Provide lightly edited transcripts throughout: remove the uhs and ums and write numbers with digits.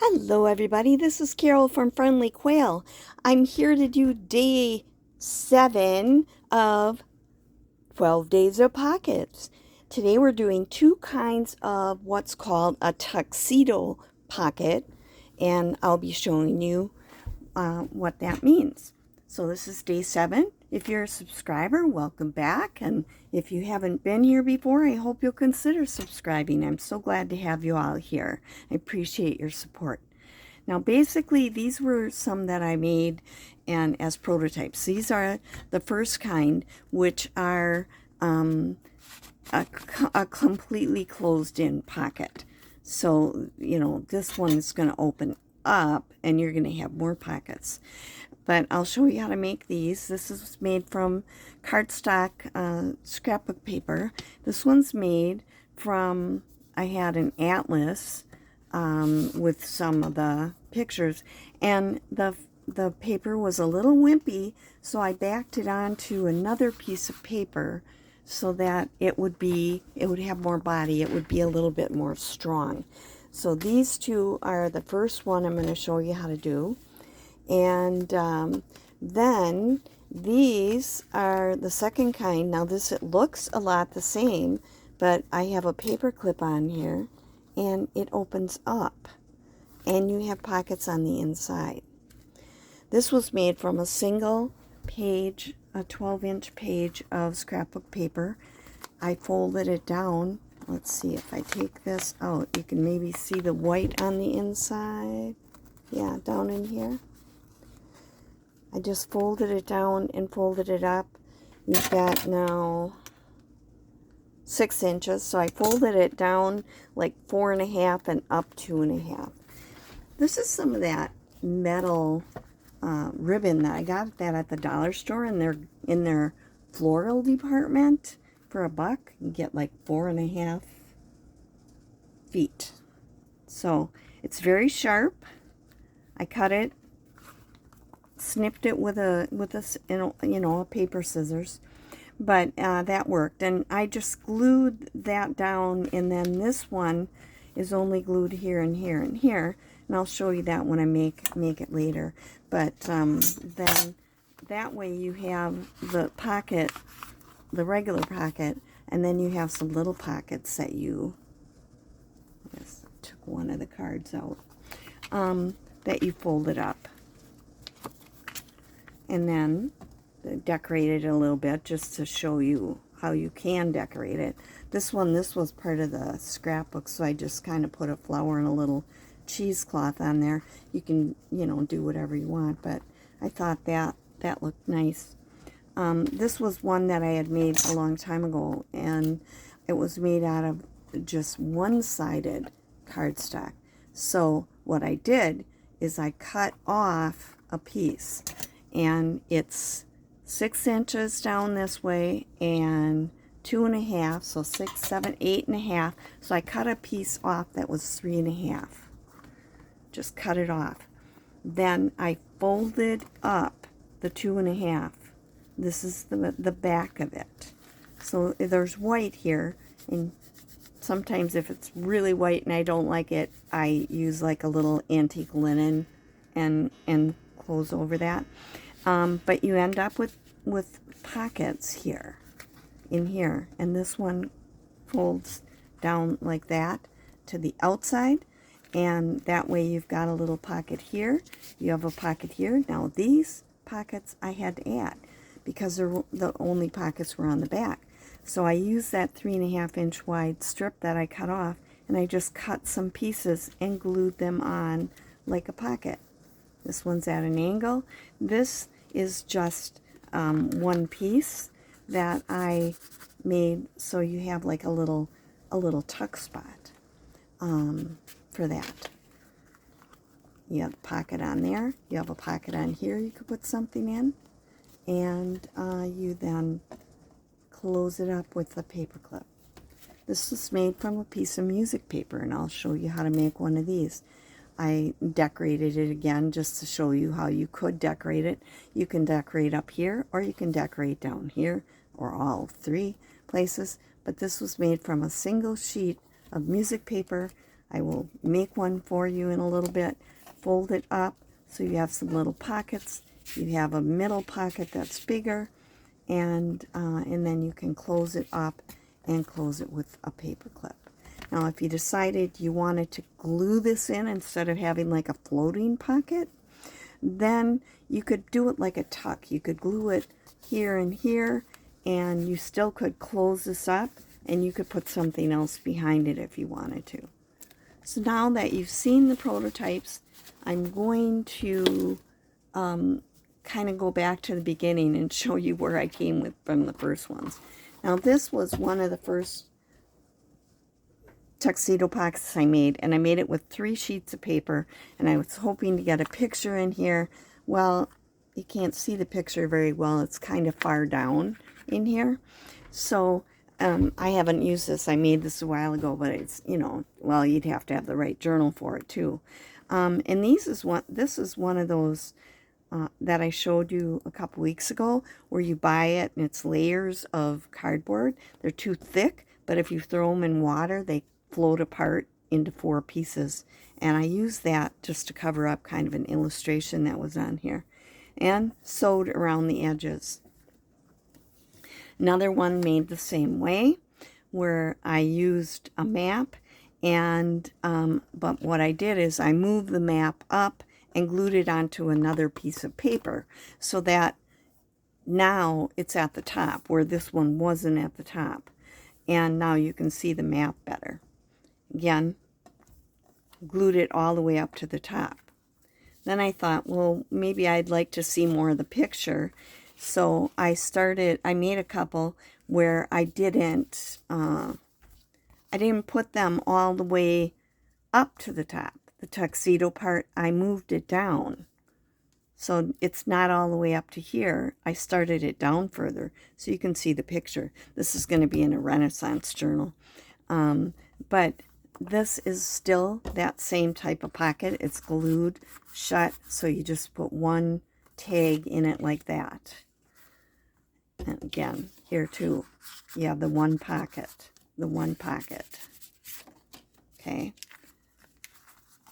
Hello everybody, this is Carol from Friendly Quail. I'm here to do day 7 of 12 Days of Pockets. Today we're doing two kinds of what's called a tuxedo pocket, and I'll be showing you what that means. So this is day 7. If you're a subscriber, welcome back, and if you haven't been here before, I hope you'll consider subscribing. I'm so glad to have you all here. I appreciate your support. Now basically these were some that I made and as prototypes. These are the first kind, which are a completely closed in pocket. So, you know, this one is going to open up and you're going to have more pockets. But I'll show you how to make these. This is made from cardstock scrapbook paper. This one's made from, I had an atlas with some of the pictures, and the paper was a little wimpy, so I backed it onto another piece of paper so that it would have more body. It would be a little bit more strong. So these two are the first one I'm going to show you how to do. And then these are the second kind. Now this, it looks a lot the same, but I have a paper clip on here and it opens up and you have pockets on the inside. This was made from a single page, a 12-inch page of scrapbook paper. I folded it down. Let's see if I take this out. You can maybe see the white on the inside. Yeah, down in here. I just folded it down and folded it up. We've got now 6 inches, so I folded it down like 4.5 and up 2.5. This is some of that metal ribbon that I got that at the dollar store in their floral department for $1. You get like 4.5 feet. So it's very sharp. I cut it, snipped it with a paper scissors, but that worked, and I just glued that down, and then this one is only glued here and here and here, and I'll show you that when I make it later. But then that way you have the pocket, the regular pocket, and then you have some little pockets that you, I guess I took one of the cards out, that you folded up. And then decorate it a little bit just to show you how you can decorate it. This was part of the scrapbook, so I just kind of put a flower and a little cheesecloth on there. You can, do whatever you want, but I thought that looked nice. This was one that I had made a long time ago, and it was made out of just one-sided cardstock. So what I did is I cut off a piece, and it's 6 inches down this way and 2.5, so 6, 7, 8.5. So I cut a piece off that was 3.5. Just cut it off. Then I folded up the 2.5. This is the back of it. So there's white here, and sometimes if it's really white and I don't like it, I use like a little antique linen and close over that. But you end up with pockets here, in here, and this one folds down like that to the outside, and that way you've got a little pocket here, you have a pocket here. Now these pockets I had to add because they're the only pockets were on the back, so I used that 3.5-inch wide strip that I cut off, and I just cut some pieces and glued them on like a pocket. This one's at an angle. This is just one piece that I made, so you have like a little tuck spot for that. You have a pocket on there. You have a pocket on here you could put something in, and you then close it up with a paper clip. This is made from a piece of music paper, and I'll show you how to make one of these. I decorated it again just to show you how you could decorate it. You can decorate up here, or you can decorate down here, or all 3 places. But this was made from a single sheet of music paper. I will make one for you in a little bit. Fold it up so you have some little pockets. You have a middle pocket that's bigger, and then you can close it up and close it with a paper clip. Now, if you decided you wanted to glue this in instead of having like a floating pocket, then you could do it like a tuck. You could glue it here and here, and you still could close this up, and you could put something else behind it if you wanted to. So now that you've seen the prototypes, I'm going to kind of go back to the beginning and show you where I came with from the first ones. Now, this was one of the first tuxedo pockets I made, and I made it with 3 sheets of paper, and I was hoping to get a picture in here. Well, you can't see the picture very well. It's kind of far down in here. So I haven't used this. I made this a while ago, but it's, you know, well, you'd have to have the right journal for it too. And this is one of those that I showed you a couple weeks ago, where you buy it and it's layers of cardboard. They're too thick, but if you throw them in water, they float apart into 4 pieces. And I used that just to cover up kind of an illustration that was on here, and sewed around the edges. Another one made the same way, where I used a map, and but what I did is I moved the map up and glued it onto another piece of paper, so that now it's at the top where this one wasn't at the top, and now you can see the map better. Again, glued it all the way up to the top. Then I thought, well, maybe I'd like to see more of the picture, so I made a couple where I didn't put them all the way up to the top. The tuxedo part, I moved it down. So it's not all the way up to here. I started it down further so you can see the picture. This is going to be in a Renaissance journal. But this is still that same type of pocket. It's glued shut, so you just put one tag in it like that. And again, here too, you have the one pocket. Okay.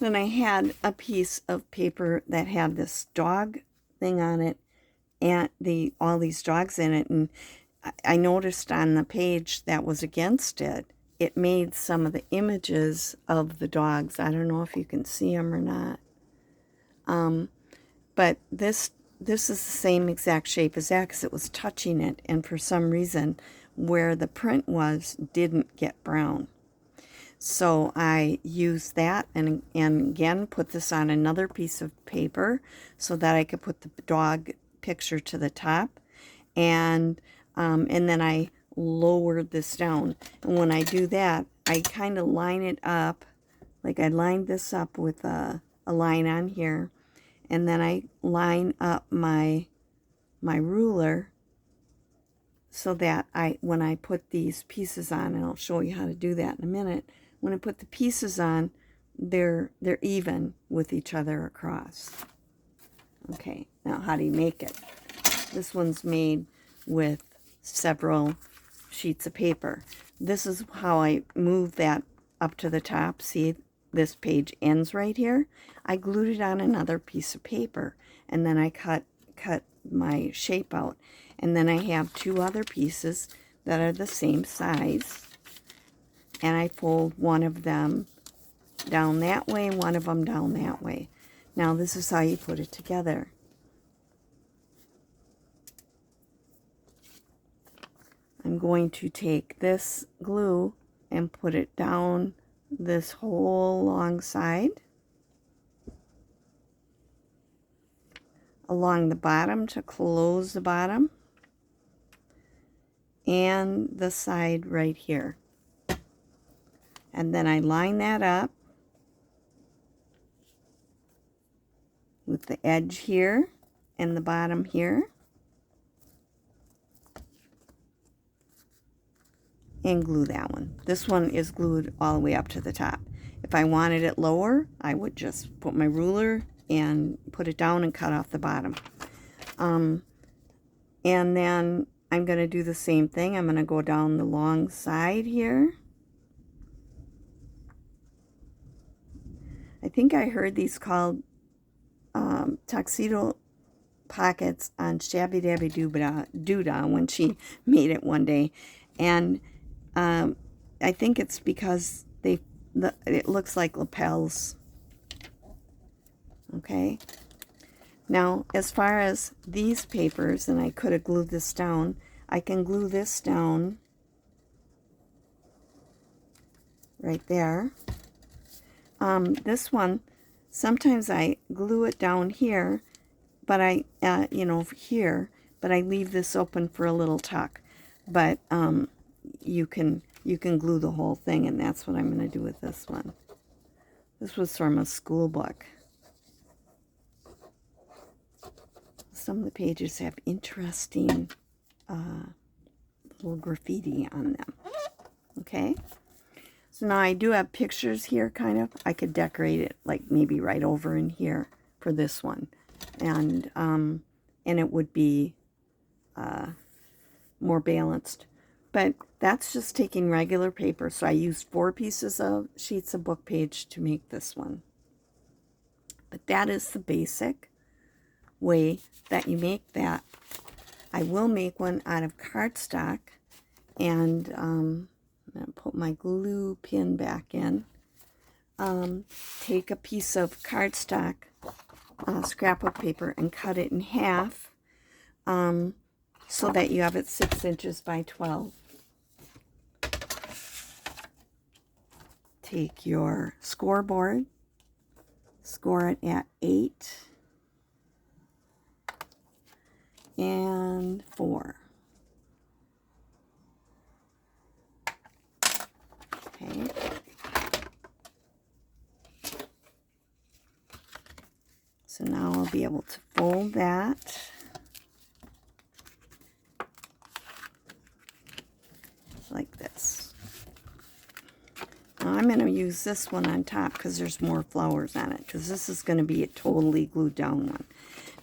Then I had a piece of paper that had this dog thing on it, and all these dogs in it, and I noticed on the page that was against it, it made some of the images of the dogs. I don't know if you can see them or not. But this is the same exact shape as that, because it was touching it, and for some reason where the print was didn't get brown. So I used that and again put this on another piece of paper so that I could put the dog picture to the top, and then I lowered this down. And when I do that, I kind of line it up, like I lined this up with a line on here, and then I line up my ruler so that when I put these pieces on, and I'll show you how to do that in a minute, when I put the pieces on, they're even with each other across. Okay, now how do you make it? This one's made with several sheets of paper. This is how I move that up to the top. See, this page ends right here. I glued it on another piece of paper, and then I cut my shape out. And then I have 2 other pieces that are the same size, and I fold one of them down that way, one of them down that way. Now this is how you put it together. I'm going to take this glue and put it down this whole long side, along the bottom to close the bottom, and the side right here. And then I line that up with the edge here and the bottom here, and glue that one. This one is glued all the way up to the top. If I wanted it lower, I would just put my ruler and put it down and cut off the bottom. And then I'm going to do the same thing. I'm going to go down the long side here. I think I heard these called Tuxedo pockets on Shabbydabbydoodah when she made it one day. And I think it's because it looks like lapels. Okay. Now, as far as these papers, and I could have glued this down, I can glue this down right there. This one, sometimes I glue it down here, but here, but I leave this open for a little tuck. But you can glue the whole thing, and that's what I'm going to do with this one. This was from a school book. Some of the pages have interesting little graffiti on them. Okay, so now I do have pictures here, kind of. I could decorate it like maybe right over in here for this one, and it would be more balanced. But that's just taking regular paper. So I used 4 pieces of sheets of book page to make this one. But that is the basic way that you make that. I will make one out of cardstock, and I'm going to put my glue pin back in. Take a piece of cardstock, scrapbook paper, and cut it in half so that you have it 6 inches by 12. Take your scoreboard, score it at 8 and 4. Okay. So now I'll be able to fold that. Like this. Now I'm going to use this one on top because there's more flowers on it, because this is going to be a totally glued down one.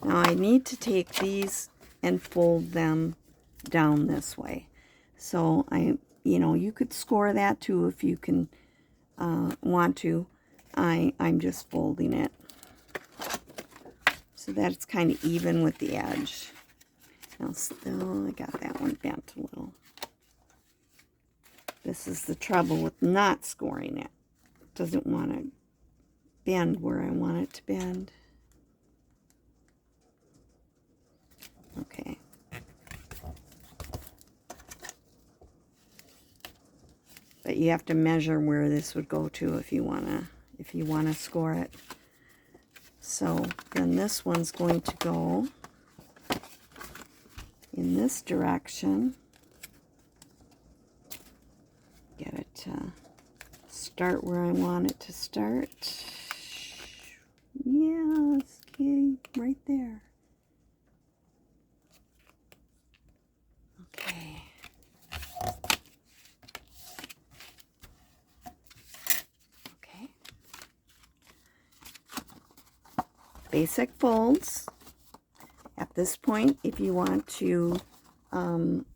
Now I need to take these and fold them down this way. So you could score that too if you can want to. I'm just folding it so that it's kind of even with the edge. Now still, I got that one bent a little. This is the trouble with not scoring it. It doesn't want to bend where I want it to bend. Okay. But you have to measure where this would go to if you wanna score it. So then this one's going to go in this direction. Get it to start where I want it to start. Yes, okay, right there. Okay. Okay. Basic folds. At this point, if you want to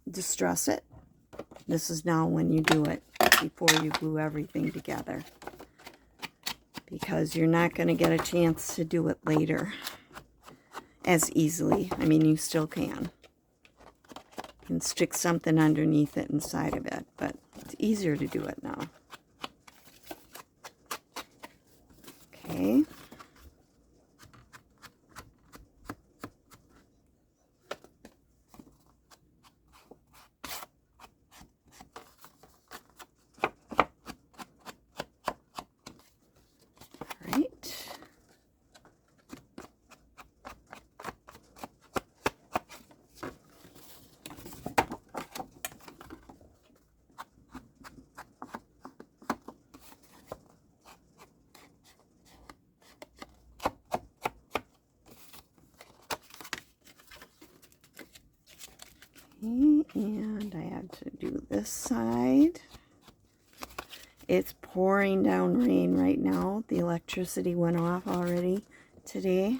distress it, this is now when you do it, before you glue everything together, because you're not going to get a chance to do it later as easily. I mean, you still can. You can stick something underneath it inside of it, but it's easier to do it now. Okay. And I have to do this side. It's pouring down rain right now. The electricity went off already today.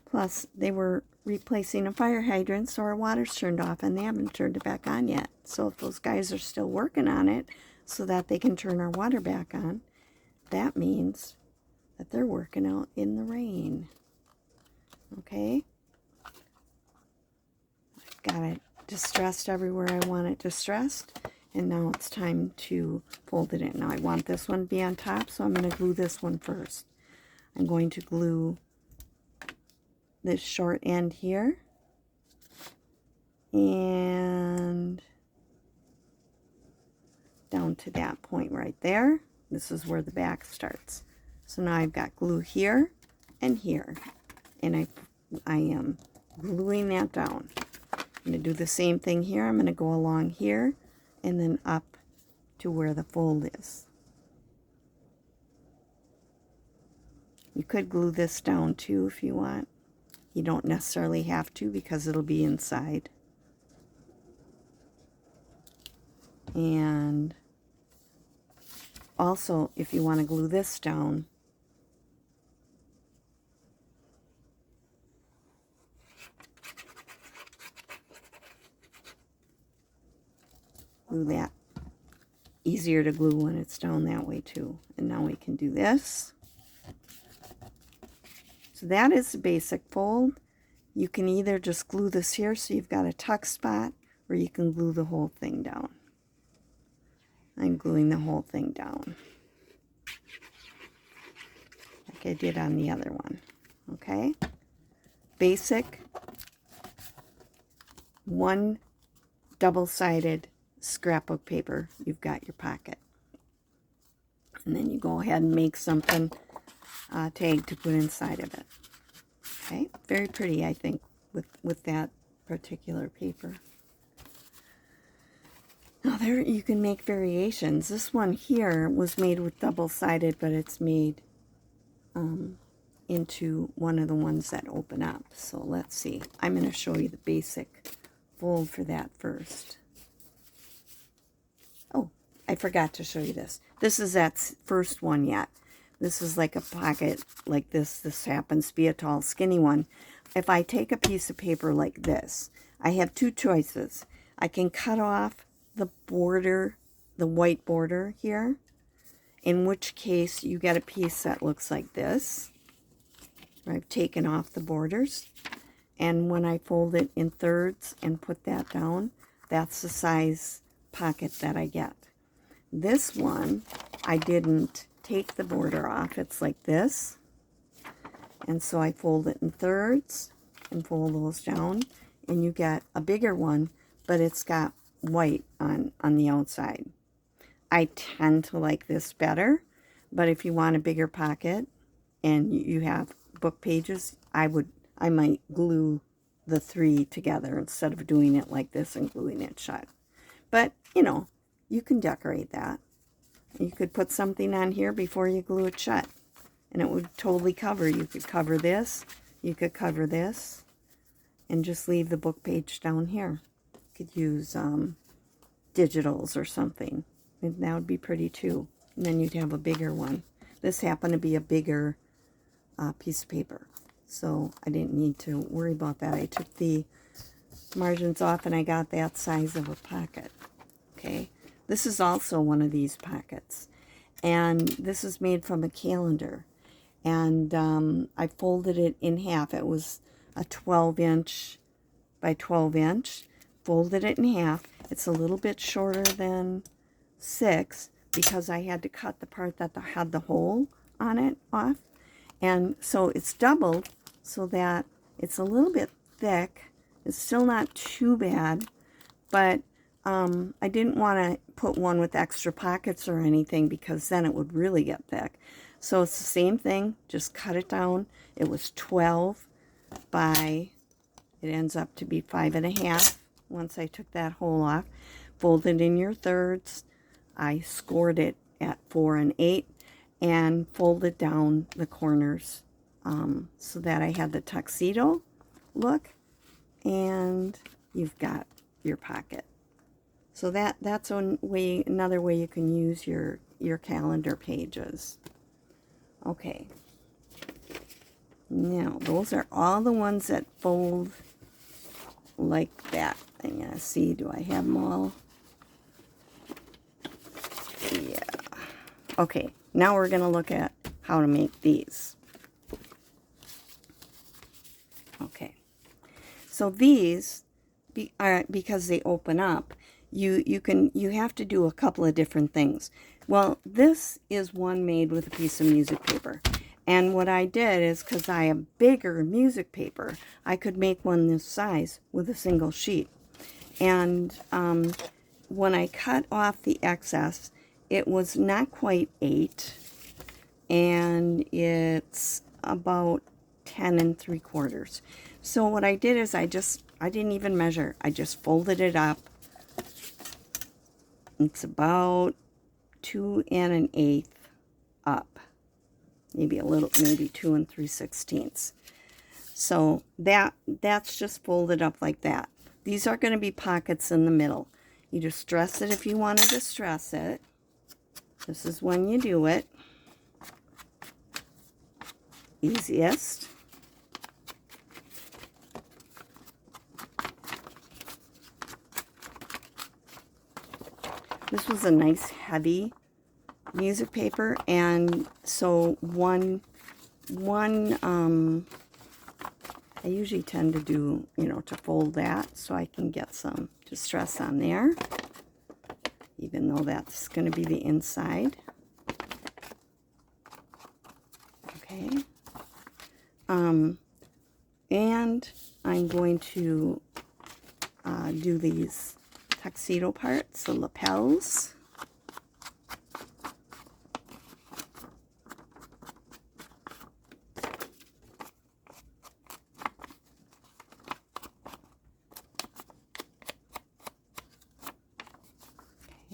Plus, they were replacing a fire hydrant, so our water's turned off, and they haven't turned it back on yet. So if those guys are still working on it so that they can turn our water back on, that means that they're working out in the rain. Okay? I've got it distressed everywhere I want it distressed. And now it's time to fold it in. Now I want this one to be on top, so I'm going to glue this one first. I'm going to glue this short end here. And down to that point right there. This is where the back starts. So now I've got glue here and here. And I am gluing that down. I'm going to do the same thing here. I'm going to go along here and then up to where the fold is. You could glue this down too if you want. You don't necessarily have to because it'll be inside. And also, if you want to glue this down, glue that. Easier to glue when it's down that way too. And now we can do this. So that is the basic fold. You can either just glue this here so you've got a tuck spot, or you can glue the whole thing down. I'm gluing the whole thing down, like I did on the other one. Okay? Basic, one double-sided scrapbook paper, you've got your pocket. And then you go ahead and make something tag to put inside of it. Okay, very pretty, I think, with that particular paper. Now there you can make variations. This one here was made with double-sided, but it's made into one of the ones that open up. So let's see. I'm going to show you the basic fold for that first. Oh, I forgot to show you this. This is that first one yet. This is like a pocket like this. This happens to be a tall, skinny one. If I take a piece of paper like this, I have two choices. I can cut off the border, the white border here, in which case you get a piece that looks like this. I've taken off the borders, and when I fold it in thirds and put that down, that's the size pocket that I get. This one, I didn't take the border off. It's like this, and so I fold it in thirds and fold those down, and you get a bigger one, but it's got white on the outside. I tend to like this better, but if you want a bigger pocket and you have book pages, I might glue the three together instead of doing it like this and gluing it shut. But you know, you can decorate that. You could put something on here before you glue it shut, and it would totally cover. You could cover this, you could cover this, and just leave the book page down here. You could use digitals or something, and that would be pretty too. And then you'd have a bigger one. This happened to be a bigger piece of paper, so I didn't need to worry about that. I took the margins off and I got that size of a pocket. Okay, this is also one of these pockets, and this is made from a calendar, and I folded it in half. It was a 12-inch by 12-inch. Folded it in half. It's a little bit shorter than 6 because I had to cut the part that had the hole on it off, and so it's doubled so that it's a little bit thick. It's still not too bad, but I didn't want to put one with extra pockets or anything because then it would really get thick. So it's the same thing, just cut it down. It was 12 by, it ends up to be 5.5 once I took that hole off. Fold it in your thirds. I scored it at 4 1/8 and folded down the corners so that I had the tuxedo look, and you've got your pocket. So that's another way you can use your calendar pages. Okay. Now, those are all the ones that fold like that. I'm going to see, do I have them all? Yeah. Okay, now we're going to look at how to make these. Okay, so these, because they open up, you have to do a couple of different things. Well, this is one made with a piece of music paper. And what I did is, because I have bigger music paper, I could make one this size with a single sheet. And when I cut off the excess, it was not quite 8, and it's about 10 3/4. So what I did is I didn't even measure. I just folded it up. It's about 2 1/8 up. Maybe a little, maybe 2 3/16. So that's just folded up like that. These are going to be pockets in the middle. You distress it if you want to distress it. This is when you do it. Easiest. This was a nice heavy music paper, and so I usually tend to do, to fold that so I can get some distress on there, even though that's going to be the inside. Okay. And I'm going to do these tuxedo parts, the lapels.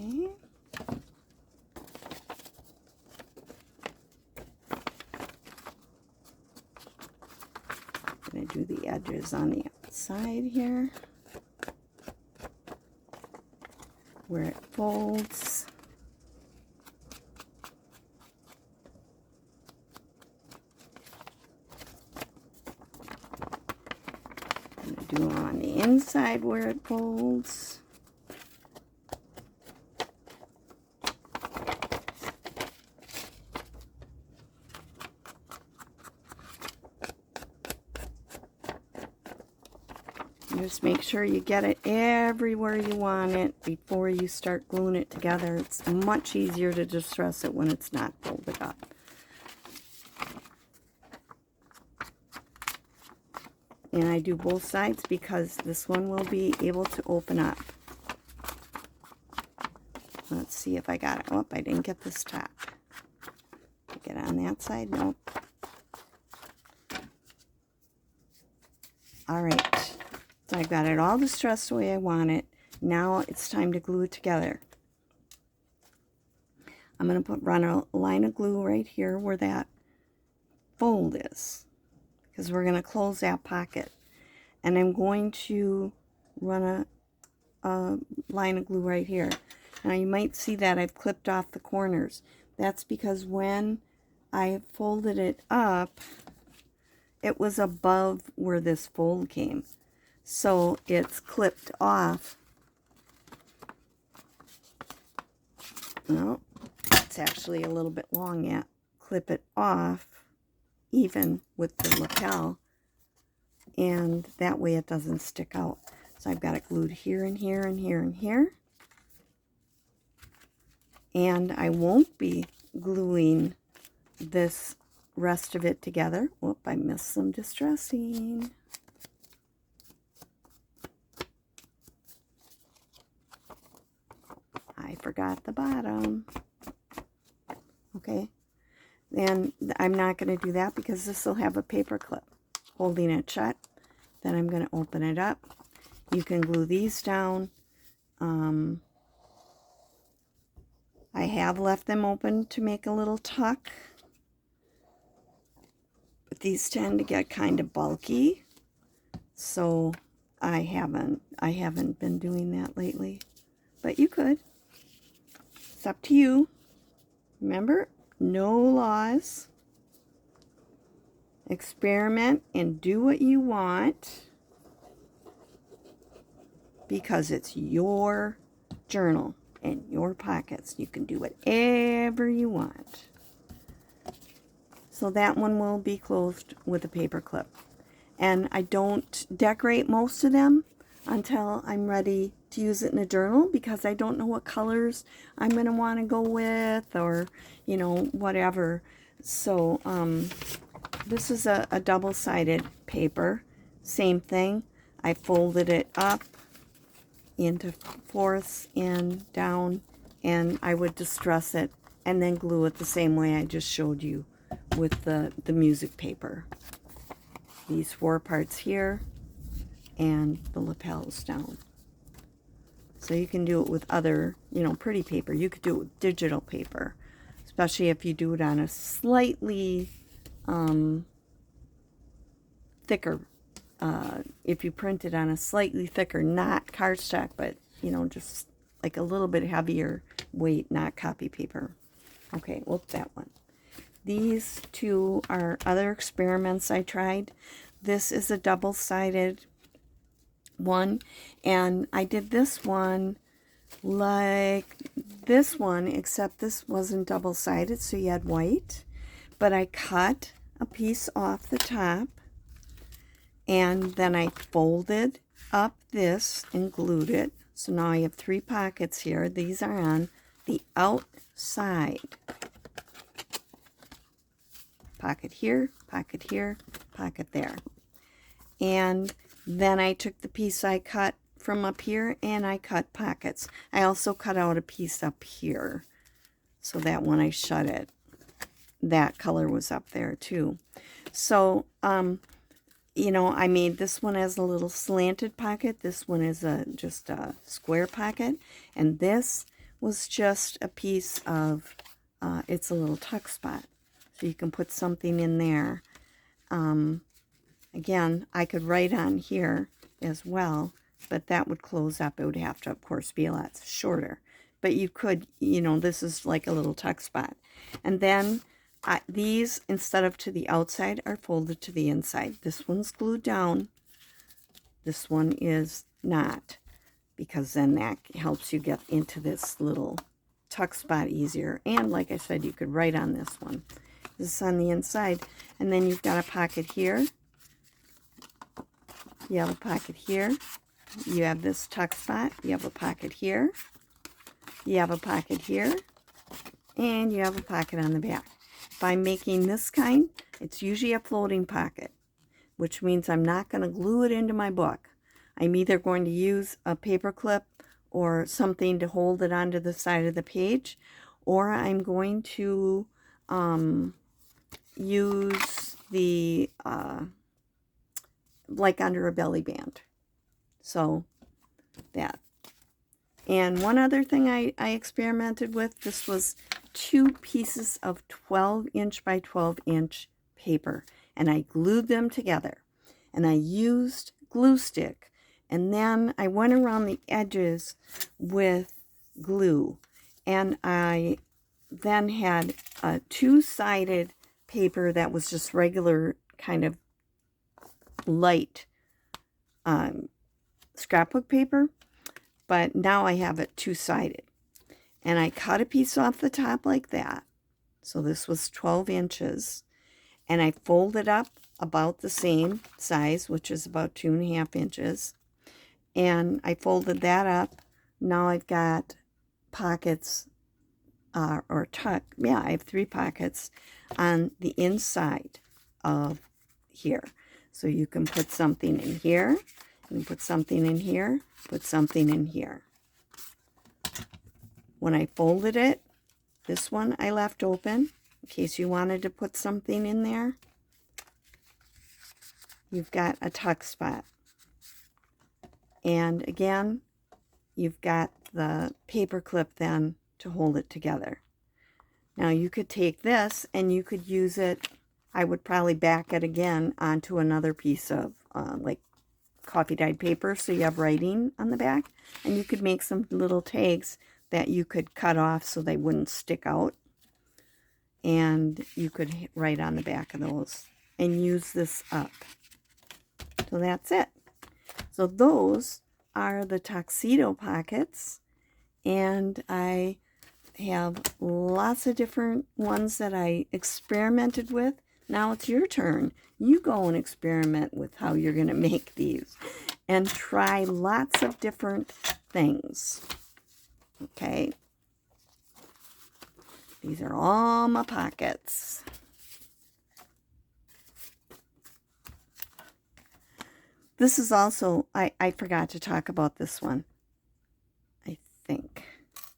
Okay. I'm going to do the edges on the outside here, where it folds. I'm going to do on the inside where it folds. Just make sure you get it everywhere you want it before you start gluing it together. It's much easier to distress it when it's not folded up. And I do both sides because this one will be able to open up. Let's see if I got it. Oh, I didn't get this top. Get it on that side? Nope. All right. So I've got it all distressed the way I want it. Now it's time to glue it together. I'm going to run a line of glue right here where that fold is, because we're going to close that pocket. And I'm going to run a line of glue right here. Now you might see that I've clipped off the corners. That's because when I folded it up, it was above where this fold came. So it's clipped off. No, it's actually a little bit long yet. Clip it off even with the lapel, and that way it doesn't stick out. So I've got it glued here and here and here and here. And I won't be gluing this rest of it together. Whoop, I missed some distressing. I forgot the bottom. Okay, and I'm not going to do that because this will have a paper clip holding it shut. Then I'm going to open it up. You can glue these down. I have left them open to make a little tuck, but these tend to get kind of bulky, so I haven't been doing that lately. But you could. It's up to you. Remember, no laws. Experiment and do what you want, because it's your journal. and your pockets. You can do whatever you want. So that one will be closed with a paper clip. And I don't decorate most of them until I'm ready to use it in a journal, because I don't know what colors I'm going to want to go with, or, you know, whatever. So this is a double-sided paper. Same thing. I folded it up into fourths and down, and I would distress it and then glue it the same way I just showed you with the music paper. These 4 parts here and the lapels down. So you can do it with other, you know, pretty paper. You could do it with digital paper, especially if you do it on a slightly thicker, if you print it on a slightly thicker, not cardstock, but, you know, just like a little bit heavier weight, not copy paper. Okay, well, that one. These 2 are other experiments I tried. This is a double-sided one, and I did this one like this one, except this wasn't double-sided, so you had white. But I cut a piece off the top, and then I folded up this and glued it. So now I have 3 pockets here. These are on the outside. Pocket here, pocket here, pocket there. And then I took the piece I cut from up here and I cut pockets. I also cut out a piece up here, so that when I shut it, that color was up there too. So, you know, I made this one as a little slanted pocket. This one is just a square pocket. And this was just a piece of, it's a little tuck spot. So you can put something in there. Again, I could write on here as well, but that would close up. It would have to, of course, be a lot shorter. But you could, you know, this is like a little tuck spot. And then these, instead of to the outside, are folded to the inside. This one's glued down. This one is not, because then that helps you get into this little tuck spot easier. And like I said, you could write on this one. This is on the inside. And then you've got a pocket here. You have a pocket here. You have this tuck spot. You have a pocket here. You have a pocket here. And you have a pocket on the back. If I'm making this kind, it's usually a floating pocket, which means I'm not going to glue it into my book. I'm either going to use a paper clip or something to hold it onto the side of the page, or I'm going to use the, like under a belly band. So that. And one other thing I experimented with, this was 2 pieces of 12-inch by 12-inch paper. And I glued them together. And I used glue stick. And then I went around the edges with glue. And I then had a 2-sided paper that was just regular kind of light scrapbook paper. But now I have it 2-sided. And I cut a piece off the top like that. So this was 12 inches. And I folded up about the same size, which is about 2.5 inches. And I folded that up. Now I've got pockets, or tuck. Yeah, I have 3 pockets on the inside of here. So you can put something in here. You can put something in here. Put something in here. When I folded it, this one I left open in case you wanted to put something in there. You've got a tuck spot. And again, you've got the paper clip then to hold it together. Now you could take this and you could use it, I would probably back it again onto another piece of like coffee dyed paper, so you have writing on the back, and you could make some little tags that you could cut off so they wouldn't stick out, and you could write on the back of those and use this up. So that's it. So those are the Tuxedo pockets, and I have lots of different ones that I experimented with. Now it's your turn. You go and experiment with how you're going to make these and try lots of different things. Okay. These are all my pockets. This is also, I forgot to talk about this one, I think.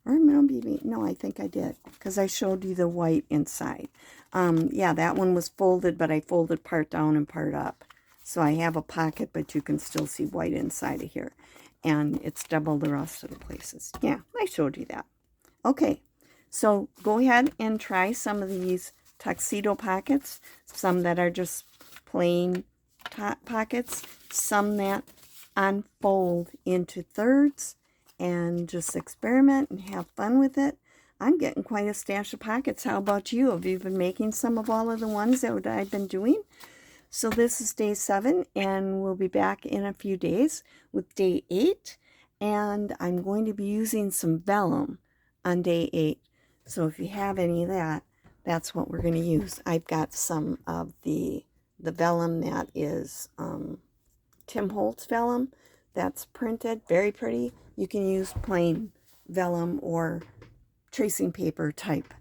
Or maybe, no, I think I did, because I showed you the white inside. Yeah, that one was folded, but I folded part down and part up. So I have a pocket, but you can still see white inside of here. And it's double the rest of the places. Yeah, I showed you that. Okay, so go ahead and try some of these tuxedo pockets. Some that are just plain pockets. Some that unfold into thirds. And just experiment and have fun with it. I'm getting quite a stash of pockets. How about you? Have you been making some of all of the ones that I've been doing? So this is day 7, and we'll be back in a few days with day 8. And I'm going to be using some vellum on day 8. So if you have any of that, that's what we're going to use. I've got some of the vellum that is Tim Holtz vellum. That's printed, very pretty. You can use plain vellum or tracing paper type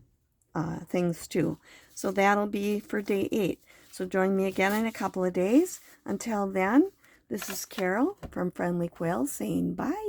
things too. So that'll be for day 8. So join me again in a couple of days. Until then, this is Carol from Friendly Quill saying bye.